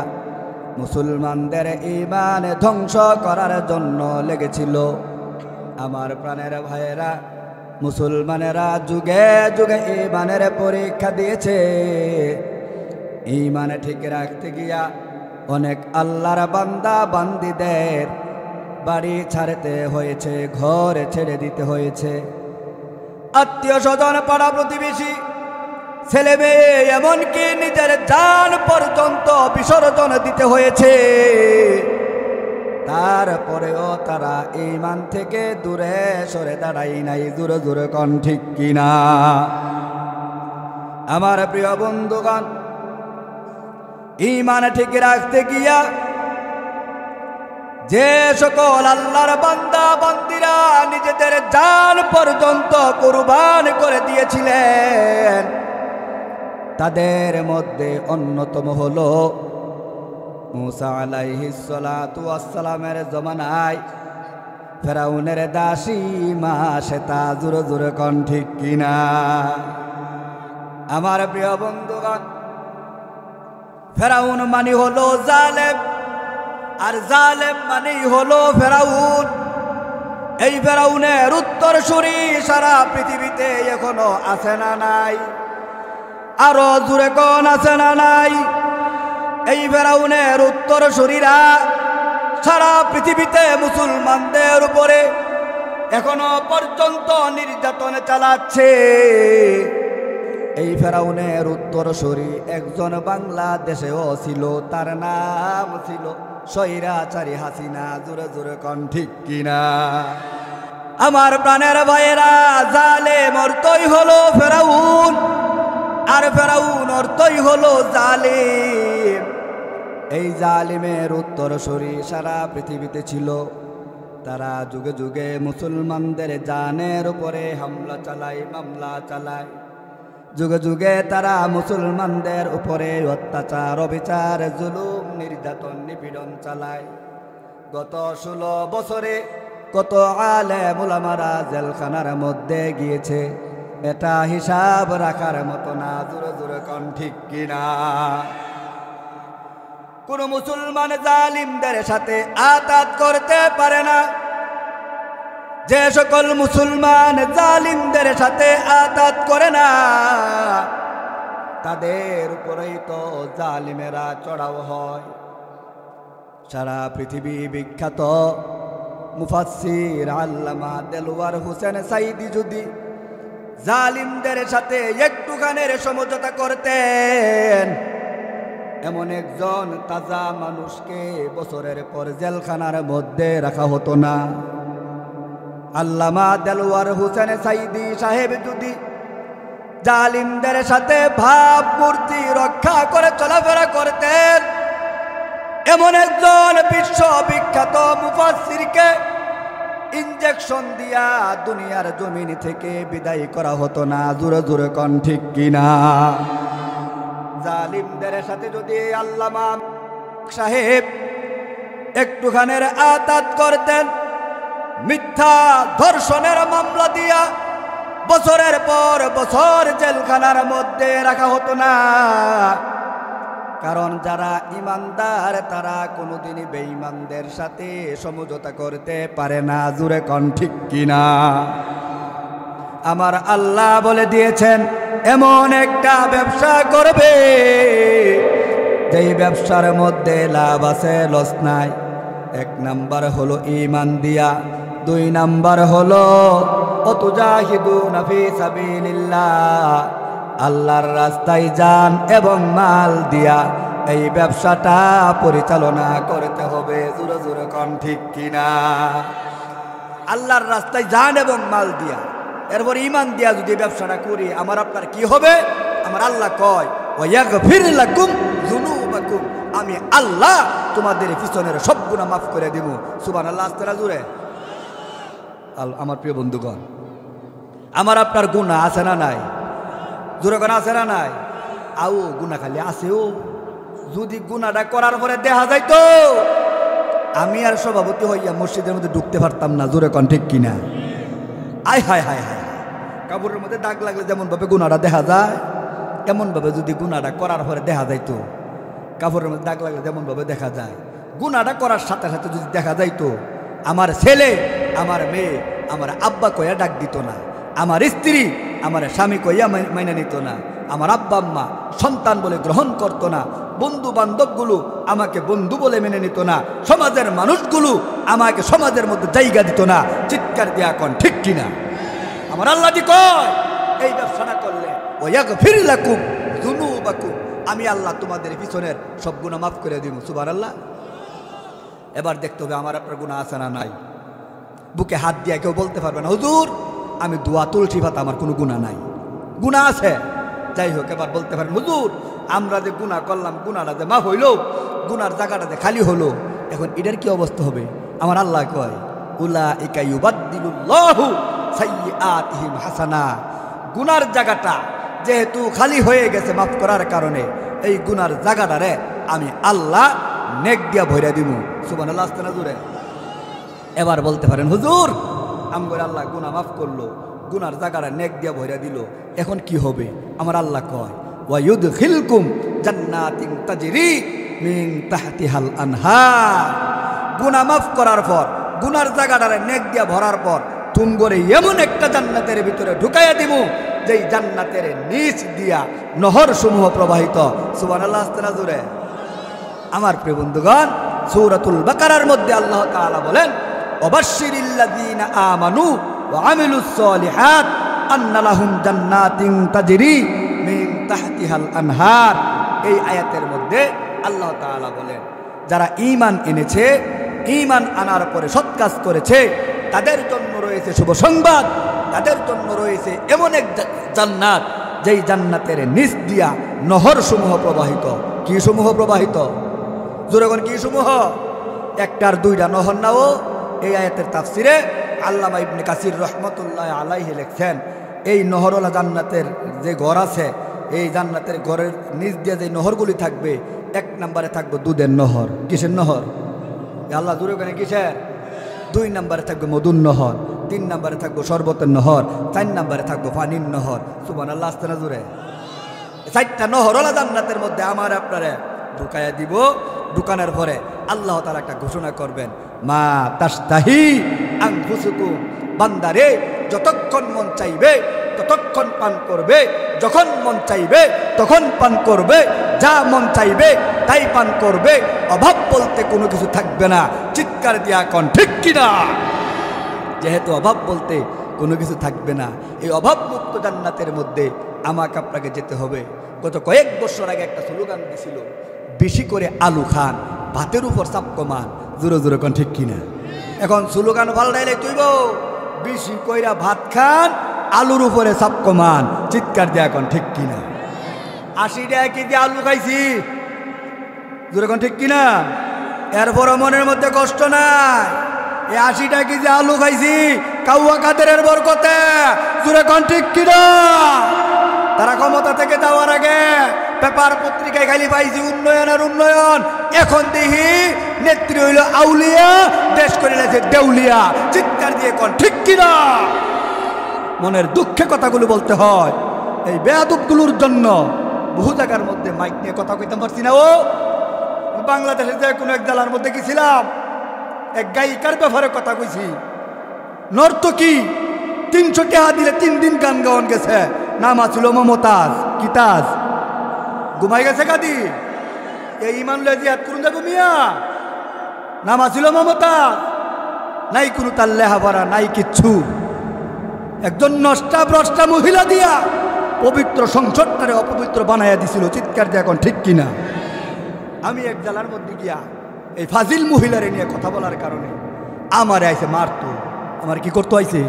মুসলমানদের ঈমান ধ্বংস করার জন্য লেগেছিল। আমার প্রাণের ভাইয়েরা, মুসলমানেরা যুগে যুগে ঈমানের পরীক্ষা দিয়েছে। ঈমান ঠিক রাখতে গিয়া অনেক আল্লাহর বান্দা বান্দিদের বাড়ি ছাড়তে হয়েছে, ঘর ছেড়ে দিতে হয়েছে। আত্মীয় স্বজন, পাড়া প্রতিবেশী, ছেলে মেয়ে, এমনকি নিজের জান পর্যন্ত বিসর্জন দিতে হয়েছে। তারপরেও তারা ঈমান থেকে দূরে সরে দাঁড়াই নাই। জোরে জোরে কোন ঠিক কিনা? আমার প্রিয় বন্ধুগণ, ঈমান ঠিক রাখতে গিয়া যে সকল আল্লাহর বান্দা বান্দিরা নিজেদের জান পর্যন্ত কুরবান করে দিয়েছিলেন, তাদের মধ্যে অন্যতম হলো মূসা আলাইহিস সালাতু ওয়াস সালামের জমানায় ফেরাউনের দাসী মা শ্বেতা। জোরে জোরে কোন ঠিক কিনা? আমার প্রিয় বন্ধুগণ, ফেরাউন মানে হলো জালেম, আর জালেম মানেই হলো ফেরাউন। এই ফেরাউনের উত্তরসূরি সারা পৃথিবীতে এখনো আছে না নাই? আরো জোরে কোন আছে না নাই? এই ফেরাউনের উত্তরসূরিরা সারা পৃথিবীতে মুসলমানদের উপরে এখনো পর্যন্ত নির্যাতন চালাচ্ছে। এই ফেরাউনের উত্তরসূরি একজন বাংলাদেশেও ছিল, তার নাম ছিল স্বৈরাচারী হাসিনা। জোরে জোরে কোন ঠিক কিনা? আমার প্রাণের ভাইয়েরা, জালেম অর্থই হলো ফেরাউন, আর ফেরাউন অর্থই হলো জালিম। এই জালিমের উত্তরসূরি সারা পৃথিবীতে ছিল। তারা যুগে যুগে মুসলমানদের জানের উপরে হামলা চালায়, মামলা চালায়। যুগে যুগে তারা মুসলমানদের উপরে অত্যাচার, অবিচার, জুলুম, নির্যাতন, নিপীড়ন চালায়। গত 16 বছরে কত আলেম উলামারা জেলখানার মধ্যে গিয়েছে, এটা হিসাব রাখার মতো না। জোরে জোরে কোন ঠিক কিনা? কোন মুসলমান জালিমদের সাথে আতাত করতে পারে না। যে সকল মুসলমান জালিমদের সাথে আতাত করে না, তাদের উপরেই তো জালিমেরা চড়াও হয়। সারা পৃথিবী বিখ্যাত মুফাসসির আল্লামা দেলওয়ার হোসেন সাইদি যদি জালিমদের সাথে একটুখানের সমঝোতা করতেন, এমন একজন তাজা মানুষকে বছরের পর জেলখানার মধ্যে রাখা হতো না। আল্লামা দেলওয়ার হোসেন সাইদি সাহেব যদি জালিমদের সাথে ভাবমূর্তি রক্ষা করে চলাফেরা করতেন, এমন একজন বিশ্ববিখ্যাত মুফাসসিরকে ইনজেকশন দিয়া দুনিয়ার জমিন থেকে বিদায় করা হতো না। জোরে জোরে কোন ঠিক কিনা? জালিমদের সাথে যদি আল্লামা সাহেব একটুখানের আতাত করতেন, মিথ্যা ধর্ষণের মামলা দিয়া বছরের পর বছর জেলখানার মধ্যে রাখা হতো না। কারণ যারা ইমানদার তারা কোনোদিনই বেঈমানদের সাথে সমঝোতা করতে পারে না। জোরে কোন ঠিক কিনা? আমার আল্লাহ বলে দিয়েছেন, এমন একটা ব্যবসা করবে যেই ব্যবসার মধ্যে লাভ আছে, লস নাই। 1 নাম্বার হলো ঈমান দিয়া, 2 নাম্বার হলো অতুজাহিদুনা ফি সাবিলিল্লাহ, আল্লাহর রাস্তায় যান এবং মাল দিয়া এই ব্যবসাটা পরিচালনা করতে হবে। জোরে জোরে কোন ঠিক কিনা? আল্লাহর রাস্তায় যান এবং মাল দিয়া, এরপর ইমান দিয়া যদি ব্যবসাটা করি, আমার আপনার কি হবে? আমার আল্লাহ কয় ওয়াগফির লাকুম যুনুবাকুম, আমি আল্লাহ তোমাদের পিছনের সব গুনাহ মাফ করে দিব। সুবহানাল্লাহ। আস্তে জোরে। আমার প্রিয় বন্ধুগণ, আমার আপনার গুনাহ আছে না নাই? জোরে কোন আছে না নাই? আও গুনাহ খালি আছেও, যদি গুনাহটা করার পরে দেখা যাইতো আমি আর সভাপতি হইয়া মসজিদের মধ্যে ঢুকতে পারতাম না। জোরে কোন ঠিক কিনা? আয় হায় হায় হায়, কাপড়ের মধ্যে দাগ লাগলে যেমন ভাবে গুনাহটা দেখা যায়, এমন ভাবে যদি গুনাহটা করার পরে দেখা যাইতো, কাপড়ের মধ্যে দাগ লাগলে যেমন ভাবে দেখা যায়, গুনাহটা করার সাথে সাথে যদি দেখা যাইতো, আমার ছেলে আমার মেয়ে আমার আব্বা কইয়া ডাক দিত না, আমার স্ত্রী আমার স্বামী কইয়া মাইনা নিত না, আমার আব্বা আম্মা সন্তান বলে গ্রহণ করত না, বন্ধু বান্ধবগুলো আমাকে বন্ধু বলে মেনে নিত না, সমাজের মানুষগুলো আমাকে সমাজের মধ্যে জায়গা দিত না। চিৎকার দিয়া কোন ঠিক কিনা? আমার আল্লাহ জি কয় এই ব্যবসাটা করলে ওয়াগফির লাকুম যুনুবাকুম, আমি আল্লাহ তোমাদের পিছনের সব গুনাহ মাফ করে দিব। সুবহানাল্লাহ। এবার দেখতে হবে আমার আপনার গুনাহ আছে না নাই। বুকে হাত দিয়ে কেউ বলতে পারবে না হুজুর আমি দোয়া তুলসী পাতা আমার কোনো গুনাহ নাই। গুনাহ আছে, যাই হোক এবার বলতে পারেন হুজুর আমরা যে গুনাহ করলাম, গুনাহটা যে মাফ হইল, গুনার জায়গাটা যে খালি হলো, এখন এটার কি অবস্থা হবে? আমার আল্লাহ কয় উলাইকা ইউবাদদিলুল্লাহু সাইয়্যাতিহিম হাসানা, গুনার জায়গাটা যেহেতু খালি হয়ে গেছে মাফ করার কারণে, এই গুনার জায়গাটারে আমি আল্লাহ নেক দিয়া ভইরা দিব। সুবহানাল্লাহ। আস্তে না জোরে। এবার বলতে পারেন হুজুর আমগর আল্লাহ গুনাহ মাফ করলো, গুনার জায়গাটা নেক দিয়া ভইরা দিল, এখন কি হবে? আমার আল্লাহ কয় ওয়া ইউদখিলকুম জান্নাতিন তাজরি মিন তাহতিহাল আনহার, গুনাহ মাফ করার পর, গুনার জায়গাটারে নেক দিয়া ভরার পর তুমগরে এমন একটা জান্নাতের ভিতরে ঢুকাইয়া দিব যেই জান্নাতের নিচ দিয়া নহর সমূহ প্রবাহিত। সুবহানাল্লাহ। আস্তে না জোরে। আমার প্রিয় বন্ধুগণ, সূরাতুল বাকারার মধ্যে আল্লাহ তাআলা বলেন ওয়াবাশশিরিল্লাযীনা আমানু ওয়া আমিলুস সলিহাত আন্না লাহুম জান্নাতিন তাজরি মিন তাহতিহাল আনহার। এই আয়াতের মধ্যে আল্লাহ তাআলা বলেন যারা ঈমান এনেছে, ঈমান আনার পরে সৎ কাজ করেছে, তাদের জন্য রয়েছে শুভ সংবাদ, তাদের জন্য রয়েছে এমন এক জান্নাত যেই জান্নাতের নিচ দিয়া নহর সমূহ প্রবাহিত। কি সমূহ প্রবাহিত? জোরেগণ কি সমূহ? একটার দুইটা নহর নাও। এই আয়াতের তাফসিরে আল্লামা ইবনে কাসির রহমতুল্লাহ আলাইহি লিখছেন এই নহরওয়ালা জান্নাতের যে ঘর আছে, এই জান্নাতের ঘরের নিচ দিয়ে যে নহরগুলি থাকবে, এক নম্বরে থাকবে দুধের নহর। কিসের নহর? আল্লাহ জোরে কেন কিসের? 2 নম্বরে থাকবে মধুর নহর, 3 নম্বরে থাকবে শরবতের নহর, 4 নম্বরে থাকবে পানির নহর। সুবহানাল্লাহ। আস্তে না জোরে। 4টা নহরওয়ালা জান্নাতের মধ্যে আমার আপনারে ঢুকাইয়া দিব। ঢুকানোর পরে আল্লাহ তাআলা একটা ঘোষণা করবেন মা তাশতাহি আনফুসুকুম, বান্দারে যতক্ষণ মন চাইবে ততক্ষণ পান করবে, যখন মন চাইবে তখন পান করবে, যা মন চাইবে তাই পান করবে, অভাব বলতে কোনো কিছু থাকবে না। চিৎকার দিয়া কোন ঠিক কিনা? যেহেতু অভাব বলতে কোনো কিছু থাকবে না, এই অভাবমুক্ত জান্নাতের মধ্যে আমাকে আপনাকে যেতে হবে। গত কয়েক বছর আগে একটা স্লোগান দিছিল, বেশি করে আলু খান ভাতের উপর চাপ কমান। জোরে জোরে কোন ঠিক কিনা? এখন স্লোগান পাল্টাইলে তুইব বেশি কইরা ভাত খান আলুর উপরে চাপ কমান। চিৎকার দেয়া কোন ঠিক কিনা? 80 টাকা কেজি আলু খাইছি। জোরে কোন ঠিক কিনা? এরপর মনের মধ্যে কষ্ট নাই, এই 80 টাকা কেজি আলু খাইছি কাউয়া কাদেরের বরকতে। জোরে কোন ঠিক কিনা? তারা ক্ষমতা থেকে যাওয়ার আগে পেপার পত্রিকায় খালি পাইছি উন্নয়ন আর উন্নয়ন, এখন দেখি নেত্রী হইল আউলিয়া, দেশ করে গেছে দেউলিয়া। চিৎকার দিয়ে কোন ঠিক কিনা? মনের দুঃখে কথাগুলো বলতে হয়। এই বেয়াদবগুলোর জন্য বহু জায়গার মধ্যে মাইক নিয়ে কথা কইতে পারছি না। ও বাংলাদেশের যে কোনো এক জেলার মধ্যে গেছিলাম, এক গায়িকার ব্যাপারে কথা কইছি। নর্তকী 300 টাকা দিলে 3 দিন গান গাওয়ান গেছে। নাম আছিল মমতাজ। কি তাজ? ঘুমাই গেছে কাদি? এই ইমান লয়ে জিয়াদ করুন যাবো মিয়া। নাম আছিল মমতাজ। নাই কোনো তার লেহাপড়া নাই কিচ্ছু। একজন নষ্টা ভ্রষ্টা মহিলা দিয়া পবিত্র সংসদটারে অপবিত্র বানাইয়া দিছিল। চিৎকার দিয়ে এখন ঠিক কিনা? আমি এক জেলার মধ্যে গিয়া এই ফাজিল মহিলারে নিয়ে কথা বলার কারণে আমার আইসে মারতো। আমার কি করতে আইছে?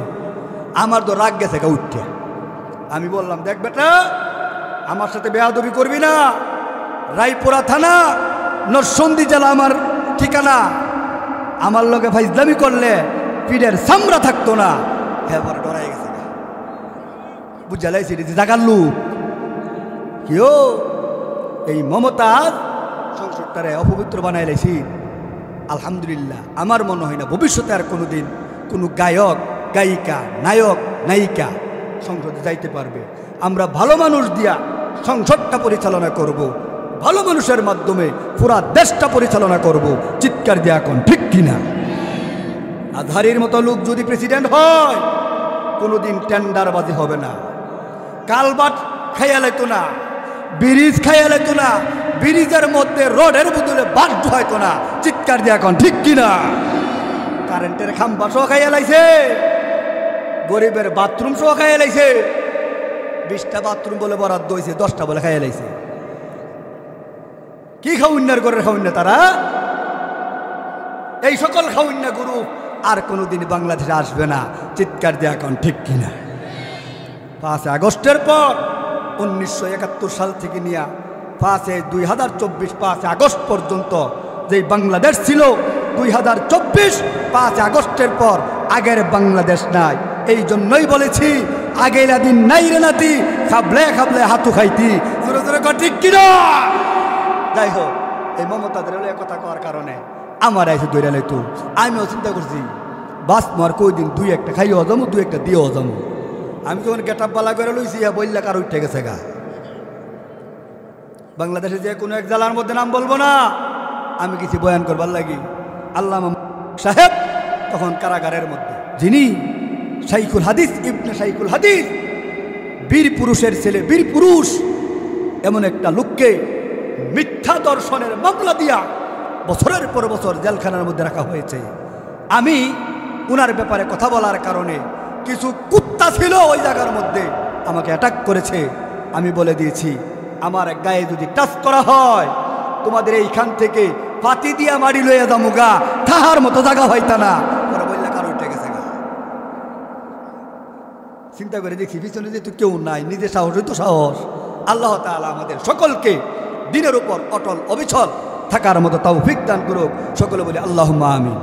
আমার তো রাগ গেছে গা উঠতে। আমি বললাম, দেখ বেটা, আমার সাথে বেয়াদবি করবি না। রায়পুরা থানা, নরসিংদী জেলা আমার ঠিকানা। আমার লগে ফাইজলামি করলে পিঠের চামড়া থাকতো না। হ্যাঁ, পরে ডরাই গেছে, বুঝালাইছি জাগার লোক কেউ। এই মমতাজ সংসদটারে অপবিত্র বানাই লাইছি। আলহামদুলিল্লাহ, আমার মনে হয় না ভবিষ্যতে আর কোনোদিন কোনো গায়ক, গায়িকা, নায়ক, নায়িকা সংসদে যাইতে পারবে। আমরা ভালো মানুষ দিয়া সংসদটা পরিচালনা করব, ভালো মানুষের মাধ্যমে পুরা দেশটা পরিচালনা করব। চিৎকার দিয়া এখন ঠিক কিনা? আধারির মতো লোক যদি প্রেসিডেন্ট হয়, কোনোদিন টেন্ডারবাজি হবে না। কালবাট খাইয়া লাইতো না, ব্রিজ খাইয়া লাইতো না, ব্রিজের মধ্যে রোডের বদলে বাস হয়তো না। চিৎকার দিয়ে এখন ঠিক কিনা? কারেন্টের খাম্বা সহ খাইয়া লাইছে, গরিবের বাথরুম সহ খাইয়া লাইছে। 20টা বাথরুম বলে বরাদ্দ হয়েছে, 10টা বলে খাইয়া লাইছে। কি খাউন্যার করে খাউন্যা তারা? এই সকল খাউন্যা গুরু আর কোনোদিন বাংলাদেশে আসবে না। চিৎকার দিয়ে এখন ঠিক কিনা? 5 আগস্টের পর 1971 সাল থেকে নিয়ে 2024 5 আগস্ট পর্যন্ত যেই বাংলাদেশ ছিল, 2024 5 আগস্টের পর আগের বাংলাদেশ নাই। এই জন্যই বলেছি, আগেলা দিন নাই রে নাতি, খাবলে খাবলে হাতু খাইতি। জোরে জোরে কর ঠিক কিনা? যাই হোক, এই মমতাদের কথা কওয়ার কারণে আমার আইসে দৈরা লাইতো। আমিও চিন্তা করছি, বাস মার কই দিন 2-1টা খাইও যাবো, 2-1টা দিয়েও যাবো। আমি যখন গেটাপ বালা করে লইছি, বললে কারো উঠে গেছে গা। বাংলাদেশে যে কোনো এক জেলার মধ্যে নাম বলবো না, আমি কিছু বয়ান করবার লাগি। আল্লামা সাহেব তখন কারাগারের মধ্যে, যিনি শাইখুল হাদিস, ইবনে শাইখুল হাদিস, বীর পুরুষের ছেলে, বীর পুরুষ, এমন একটা লোককে মিথ্যা দর্শনের মামলা দিয়া বছরের পর বছর জেলখানার মধ্যে রাখা হয়েছে। আমি উনার ব্যাপারে কথা বলার কারণে কিছু কুত্তা ছিল ওই জায়গার মধ্যে, আমাকে অ্যাটাক করেছে। আমি বলে দিয়েছি, আমার গায়ে যদি টাচ করা হয়, তোমাদের এইখান থেকে পাতি দিয়া মারি লইয়া যামুগা, তাহার মতো জায়গা হইতা না। ওরা বললে কারো উঠে গেছে গা। চিন্তা করে দেখি, পিছনে যেহেতু কেউ নাই, নিজের সাহসই তো সাহস। আল্লাহ তাআলা আমাদের সকলকে দিনের উপর অটল অবিচল থাকার মতো তৌফিক দান করুক। সকলে বলি আল্লাহুম্মা আমিন।